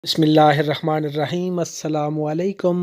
بسم اللہ الرحمن الرحیم، السلام علیکم۔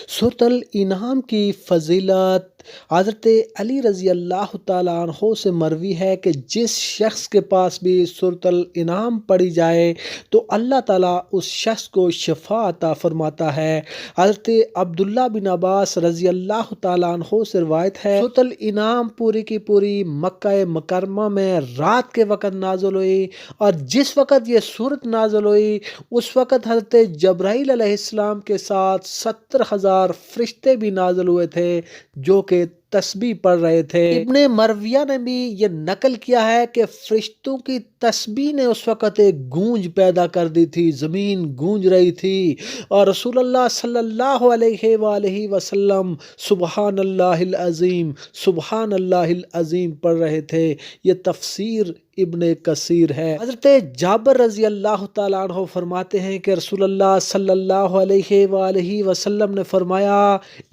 سورۃ الانعام کی فضیلت حضرت علی رضی اللہ تعالیٰ عنہ سے مروی ہے کہ جس شخص کے پاس بھی سورۃ الانعام پڑھی جائے تو اللہ تعالیٰ اس شخص کو شفا عطا فرماتا ہے۔ حضرت عبداللہ بن عباس رضی اللہ تعالیٰ عنہ سے روایت ہے، سورۃ الانعام پوری کی پوری مکہ مکرمہ میں رات کے وقت نازل ہوئی، اور جس وقت یہ سورت نازل ہوئی اس وقت حضرت جبرائیل علیہ السلام کے ساتھ 70,000 فرشتے بھی نازل ہوئے تھے جو کہ تسبیح پڑھ رہے تھے۔ ابن مرویہ نے بھی یہ نقل کیا ہے کہ فرشتوں کی تسبیح نے اس وقت ایک گونج پیدا کر دی تھی، زمین گونج رہی تھی، اور رسول اللہ صلی اللہ علیہ وآلہ وسلم سبحان اللہ العظیم سبحان اللہ العظیم پڑھ رہے تھے۔ یہ تفسیر ابن کثیر ہے۔ حضرت جابر رضی اللہ تعالیٰ عنہ فرماتے ہیں کہ رسول اللہ صلی اللہ علیہ وآلہ وسلم نے فرمایا،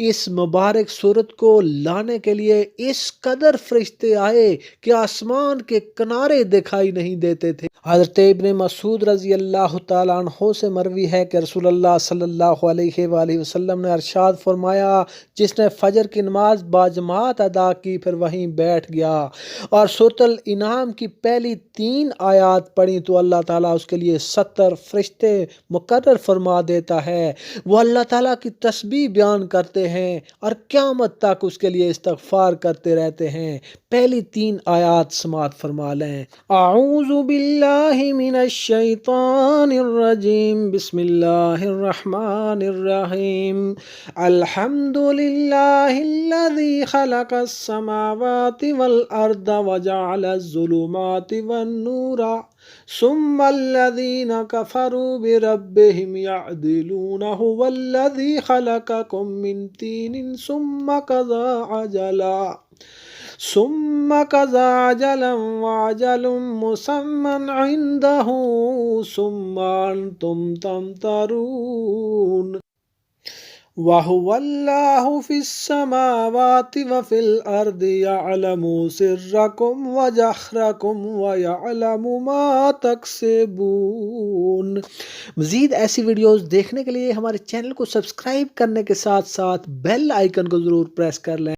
اس مبارک سورت کو لانے کے لیے اس قدر فرشتے آئے کہ آسمان کے کنارے دکھائی نہیں دیتے تھے۔ حضرت ابن مسعود رضی اللہ تعالیٰ عنہ سے مروی ہے کہ رسول اللہ صلی اللہ علیہ وآلہ وسلم نے ارشاد فرمایا، جس نے فجر کی نماز باجماعت ادا کی پھر وہیں بیٹھ گیا اور سورۃ الانعام کی پہلی 3 آیات پڑھی تو اللہ تعالیٰ اس کے لیے 70 فرشتے مقرر فرما دیتا ہے۔ وہ اللہ تعالیٰ کی تسبیح بیان کرتے ہیں اور قیامت تک اس کے لیے استغفار کرتے رہتے ہیں۔ پہلی 3 آیات سماعت فرما لیں۔ اعوذ باللہ من الشیطان الرجیم، بسم اللہ الرحمن الرحیم۔ الحمد للہ الذی خلق السماوات والارض وجعل الظلمات والنور ثم الذین کفروا بربهم یعدلون هو الذی خلقکم من طین ثم قضى عجلا وعجل مسمى عنده ثم انتم تمترون وَهُوَ اللَّهُ فِي السَّمَاوَاتِ وَفِي الْأَرْضِ يَعْلَمُ سِرَّكُمْ وَجَهْرَكُمْ وَيَعْلَمُ مَا تَكْسِبُونَ۔ مزید ایسی ویڈیوز دیکھنے کے لیے ہمارے چینل کو سبسکرائب کرنے کے ساتھ ساتھ بیل آئیکن کو ضرور پریس کر لیں۔